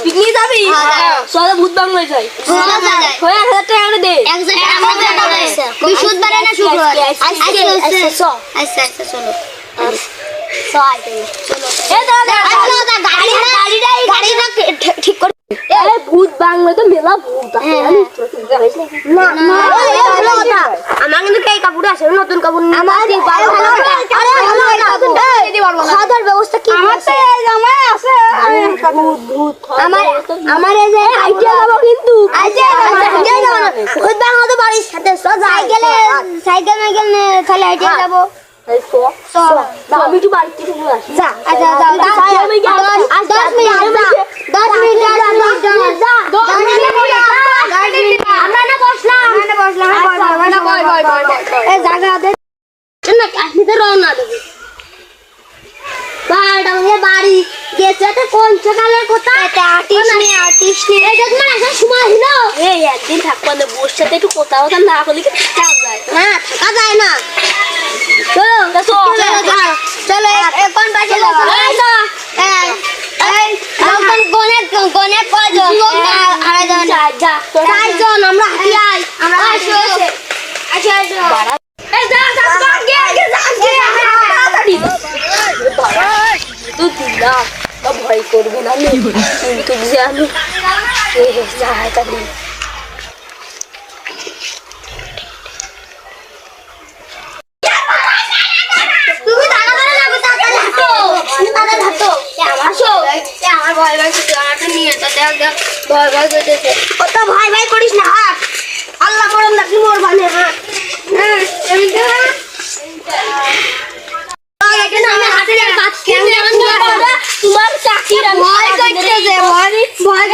Picnic যাবি চল ভূত বাংলায় যাই 1000 টাকা করে দে বৃহস্পতিবার না শুক্রবার আচ্ছা চলো ঠিক করে ভূত বাংলা তো মেলা ভূত আছে আমার কিন্তু এই কাপড় আছে নতুন কাপড় খাওয়ার ব্যবস্থা কি আমার এই যে আইডিয়া দেবো কিন্তু ভূত বাংলা তো বাড়ির সাথে সাইকেল খালি আইডিয়া যাবো আমি একটু বাড়িতে চলে আসি আচ্ছা 10 মিনিট আমরা না বসলাম এই জায়গাতে না কাশিতে রওনা দেবো বাড়ি গেছে তো কোন সকালের কথা আর্টিস্ট নিয়ে এই যখন আসার সময় হলো এই একদিন থাকবো না বোর সাথে একটু কথা না বলি কি থাকা যায় হ্যাঁ থাকা যায় না চলো এখন বাজে চারজন আমরা হাঁটি আই আমরা ভয় করবে না কিন্তু যে আমি যাই তাহলে ভয় ভয় করিস না হাট আল্লাহ করম নাকি মোর বানে হাট তোমার চাকরির ভয় করতেছে ভয়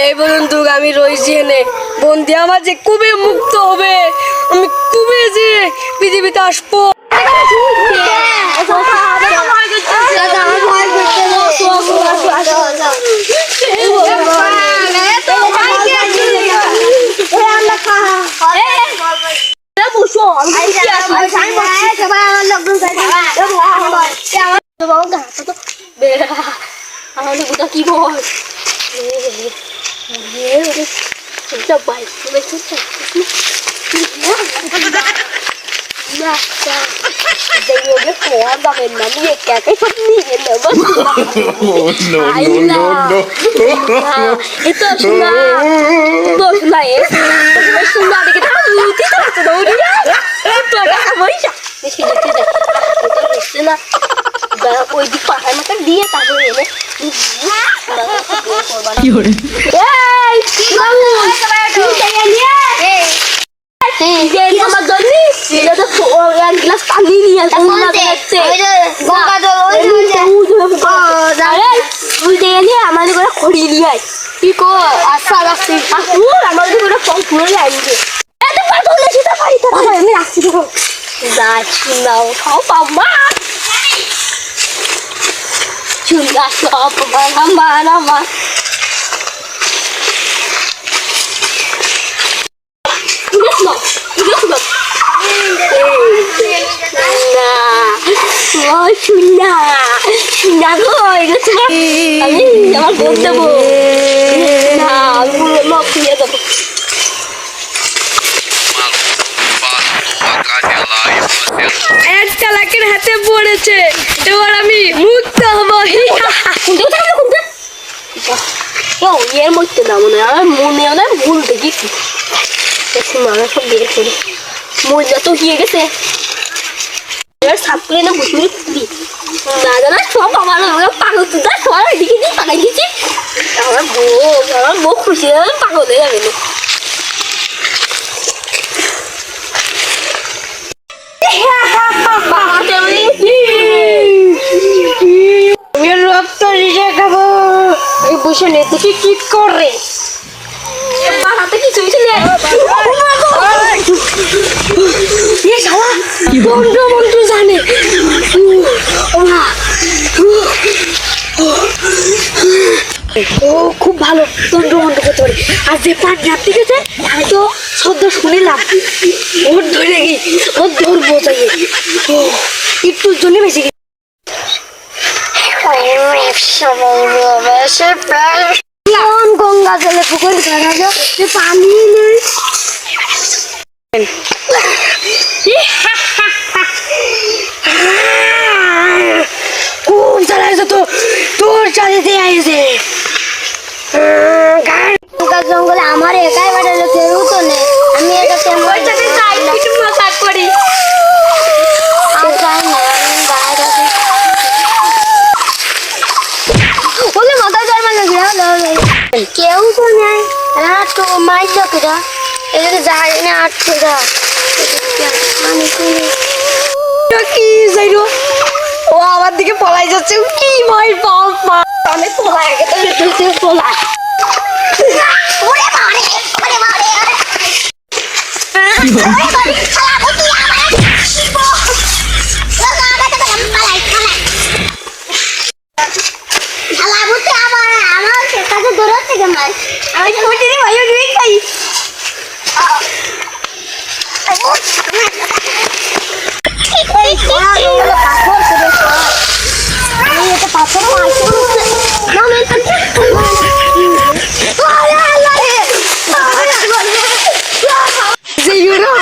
এই পর্যন্ত আমি রয়েছি এনে বন্ধু আমার যে কবে মুক্ত হবে আমি কবে যে পৃথিবীতে আসবো আমার কি বল ওই দিক পাহাড় মাথা দিয়ে তারপরে এনে আমার জন্য এক গ্লাস পানি নিয়ে আমাদের করে খড়ি নিয়ে কি কো আচ্ছা রাখছি আমার করে পুরো আনবে আমি রাখছি যাচ্ছি নাও খাও পাম্মা চুলা সব বানামা আমি আমার বোন দেবো না ফিরে দেবো এক চালাকের হাতে পড়েছে এবার আমি মুক্ত হবো এর মধ্যে না মনে হয় আমার মনে হয় ভুল দেখি আমরা সব বের করি মজা তো গিয়ে গেছে এবার সাপ করে না বুঝবি খুবই না জানা সব আমার পাগল তুই সবাই এদিকে দিয়ে পাকাই দিচ্ছি আমার বউ খুশি পাগল হয়ে যাবে না আমি রক্ত নিজে খাবো। এই বসে নে দেখি কি করে। হাতে কিছু হয়েছে এ শালা মন্ত্র মন্ত্র জানে। ও খুব ভালো তন্ত্র মন্ত্র করতে পারে। আর যে পান রাখতে গেছে আমি তো শব্দ শুনিলাম। ওর ধরে গিয়ে ওর দৌড় বোঝাইয়ে একটুর জন্য বেশি গঙ্গা জলে পুকুর ঘাড়া পানি নেই। কোন চালাইছে তো তোর চালিয়ে আইছে জঙ্গলে আমার একাই বাড়ালো কেউ তো নেই। আমি এটা কেমন মজাক করি বলে মাথায় জল মানে কেউ তো নেই। তো মাইক কেটা এদিকে যাই না আটকে যা কি যাইরো। ও আমার দিকে পলাই যাচ্ছে কি ভয় বাবা। আমি পলাই আগে তো পলাই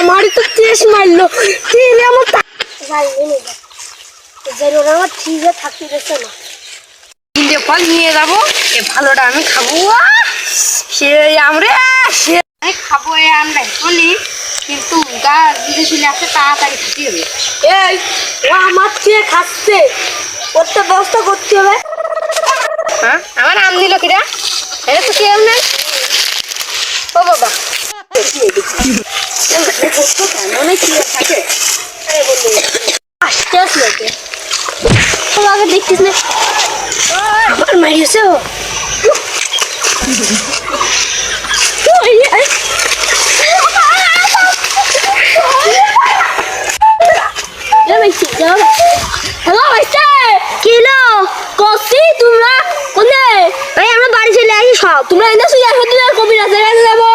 আমারই তো তেজ মারলো তেলে আমার ঠিকই থাকতে গেছে না। তিনটে ফল নিয়ে যাবো এ ভালোটা আমি খাবো। সে আমরা সে খাবো এ আমরা শুনি কিন্তু গাছ যদি শুনে আসে তাড়াতাড়ি খাতে হবে। এই ও আমার চেয়ে খাচ্ছে ওর তো ব্যবস্থা করতে হবে। হ্যাঁ আমার আম দিল কিরা এটা তো কেউ নেই। ও বাবা আস্তে আসলে আগে দেখছিস না আবার মারিয়েছে ও হ্যালো ভাইস্তে কিলো কসি তোমরা কোনে এই আমরা বাড়ি চলে আসি সব। তোমরা এনে শুয়ে আসো দিনের কবিরা জায়গায় যাবো।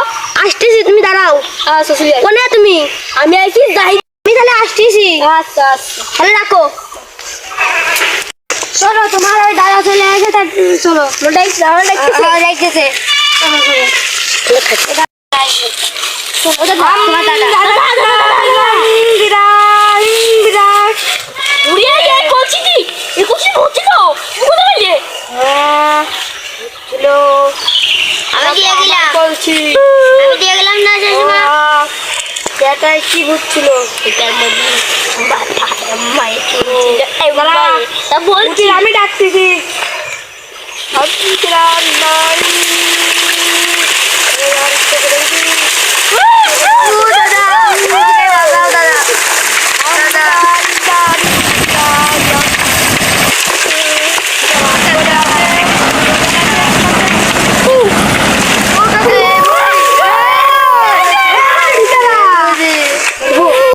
আসতেছি তুমি দাঁড়াও। আচ্ছা শুয়ে কোনে তুমি? আমি আইছি যাই। আমি তাহলে আসতেছি। আচ্ছা আচ্ছা তাহলে রাখো। চলো তোমার ওই দাদা চলে আসে তার চলো দেখতেছে কি বুঝছিল এটার মধ্যে বলছি আমি ডাকতেছি।